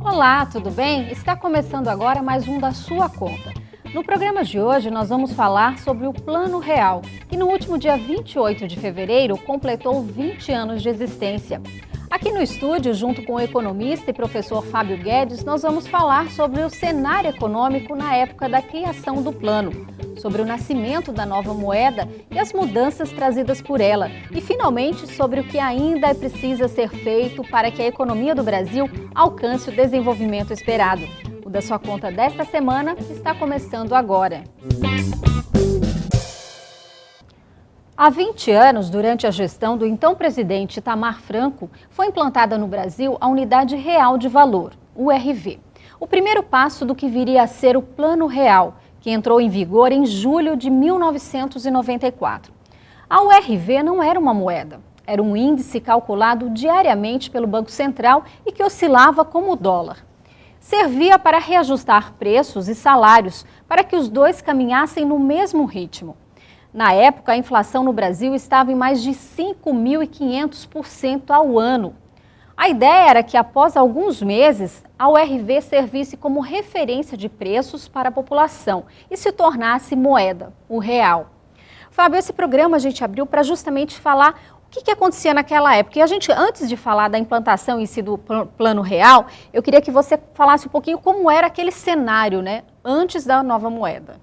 Olá, tudo bem? Está começando agora mais um da sua conta. No programa de hoje nós vamos falar sobre o Plano Real, que no último dia 28 de fevereiro completou 20 anos de existência. Aqui no estúdio, junto com o economista e professor Fábio Guedes, nós vamos falar sobre o cenário econômico na época da criação do plano, sobre o nascimento da nova moeda e as mudanças trazidas por ela, e finalmente sobre o que ainda precisa ser feito para que a economia do Brasil alcance o desenvolvimento esperado. O da sua conta desta semana está começando agora. Há 20 anos, durante a gestão do então presidente Itamar Franco, foi implantada no Brasil a Unidade Real de Valor, URV. O primeiro passo do que viria a ser o Plano Real, que entrou em vigor em julho de 1994. A URV não era uma moeda, era um índice calculado diariamente pelo Banco Central e que oscilava como o dólar. Servia para reajustar preços e salários para que os dois caminhassem no mesmo ritmo. Na época, a inflação no Brasil estava em mais de 5.500% ao ano. A ideia era que, após alguns meses, a URV servisse como referência de preços para a população e se tornasse moeda, o real. Fábio, esse programa a gente abriu para justamente falar o que acontecia naquela época. E a gente, antes de falar da implantação em si do Plano Real, eu queria que você falasse um pouquinho como era aquele cenário, né, antes da nova moeda.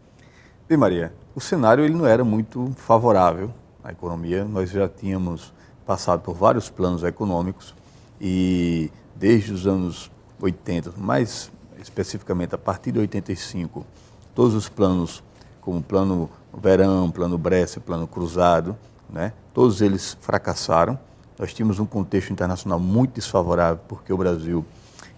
Bem, Maria, o cenário ele não era muito favorável à economia. Nós já tínhamos passado por vários planos econômicos e desde os anos 80, mais especificamente a partir de 85, todos os planos, como o Plano Verão, Plano Brescia, Plano Cruzado, né, todos eles fracassaram. Nós tínhamos um contexto internacional muito desfavorável porque o Brasil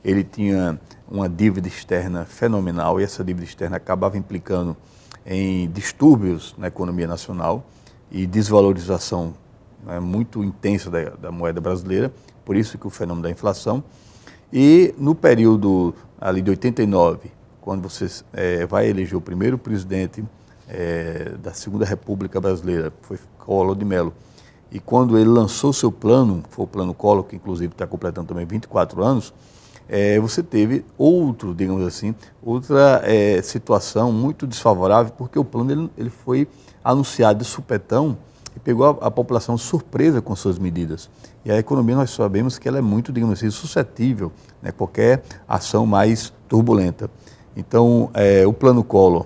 ele tinha uma dívida externa fenomenal e essa dívida externa acabava implicando em distúrbios na economia nacional e desvalorização, né, muito intensa da moeda brasileira, por isso que o fenômeno da inflação. E no período ali de 89, quando você vai eleger o primeiro presidente da Segunda República Brasileira, foi Collor de Mello, e quando ele lançou seu plano, foi o Plano Collor, que inclusive está completando também 24 anos, você teve outra situação muito desfavorável, porque o plano ele foi anunciado de supetão e pegou a população surpresa com suas medidas. E a economia, nós sabemos que ela é muito, digamos assim, suscetível, né, a qualquer ação mais turbulenta. Então, o Plano Collor,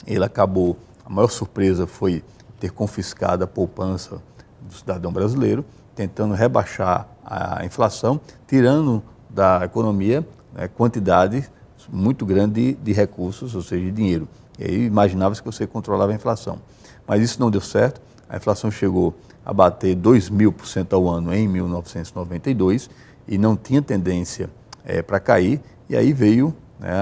ele acabou, a maior surpresa foi ter confiscado a poupança do cidadão brasileiro, tentando rebaixar a inflação, tirando da economia, né, quantidade muito grande de recursos, ou seja, de dinheiro. E aí imaginava-se que você controlava a inflação. Mas isso não deu certo, a inflação chegou a bater 2.000% ao ano em 1992 e não tinha tendência para cair, e aí veio, né,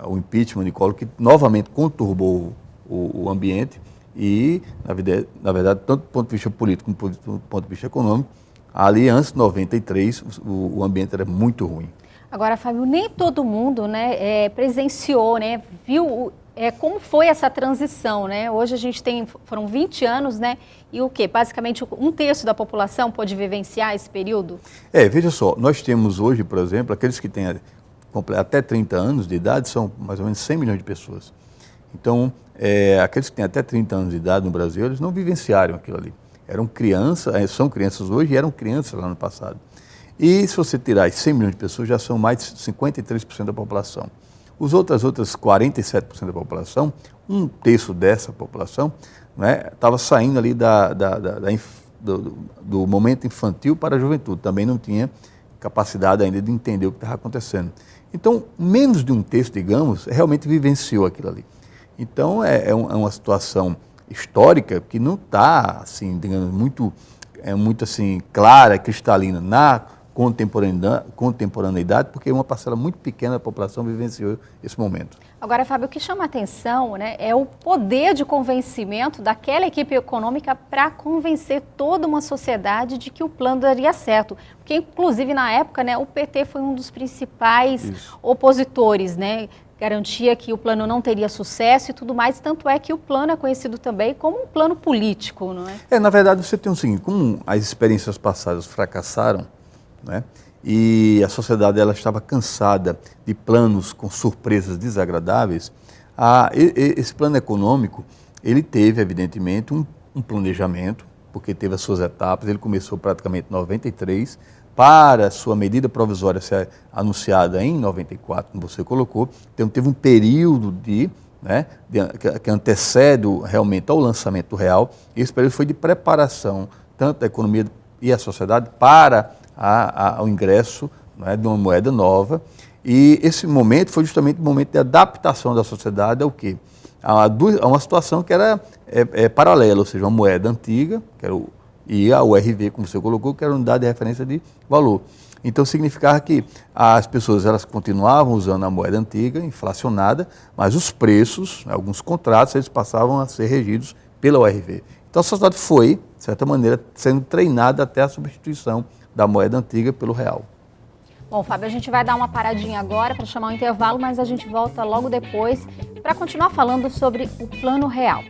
o impeachment de Collor, que novamente conturbou o ambiente e, na verdade, tanto do ponto de vista político como do ponto de vista econômico, ali, antes de 93, o ambiente era muito ruim. Agora, Fábio, nem todo mundo, né, presenciou, né, viu como foi essa transição, né? Hoje a gente foram 20 anos, né, e o quê? Basicamente, 1/3 da população pode vivenciar esse período? Veja só, nós temos hoje, por exemplo, aqueles que têm até 30 anos de idade, são mais ou menos 100 milhões de pessoas. Então, aqueles que têm até 30 anos de idade no Brasil, eles não vivenciaram aquilo ali. São crianças hoje e eram crianças lá no passado. E se você tirar as 100 milhões de pessoas, já são mais de 53% da população. Os outras 47% da população, 1/3 dessa população, né, estava saindo ali do momento infantil para a juventude. Também não tinha capacidade ainda de entender o que estava acontecendo. Então, menos de 1/3, digamos, realmente vivenciou aquilo ali. Então, é uma situação histórica que não está, assim, digamos, muito assim, clara, cristalina na contemporaneidade, porque uma parcela muito pequena da população vivenciou esse momento. Agora, Fábio, o que chama a atenção, né, é o poder de convencimento daquela equipe econômica para convencer toda uma sociedade de que o plano daria certo. Porque, inclusive, na época, né, o PT foi um dos principais opositores, né? Garantia que o plano não teria sucesso e tudo mais, tanto é que o plano é conhecido também como um plano político, não é? Na verdade, você tem o seguinte, como as experiências passadas fracassaram, né, e a sociedade ela estava cansada de planos com surpresas desagradáveis, esse plano econômico, ele teve, evidentemente, um planejamento, porque teve as suas etapas. Ele começou praticamente em 93, para sua medida provisória ser anunciada em 94, como você colocou. Então teve um período que antecede realmente ao lançamento real. Esse período foi de preparação, tanto da economia e a sociedade, para o ingresso de uma moeda nova. E esse momento foi justamente o momento de adaptação da sociedade ao quê? A uma situação que era paralela, ou seja, uma moeda antiga, e a URV, como você colocou, que era a unidade de referência de valor. Então, significava que as pessoas elas continuavam usando a moeda antiga, inflacionada, mas os preços, alguns contratos, eles passavam a ser regidos pela URV. Então, a sociedade foi, de certa maneira, sendo treinada até a substituição da moeda antiga pelo real. Bom, Fábio, a gente vai dar uma paradinha agora para chamar um intervalo, mas a gente volta logo depois para continuar falando sobre o Plano Real.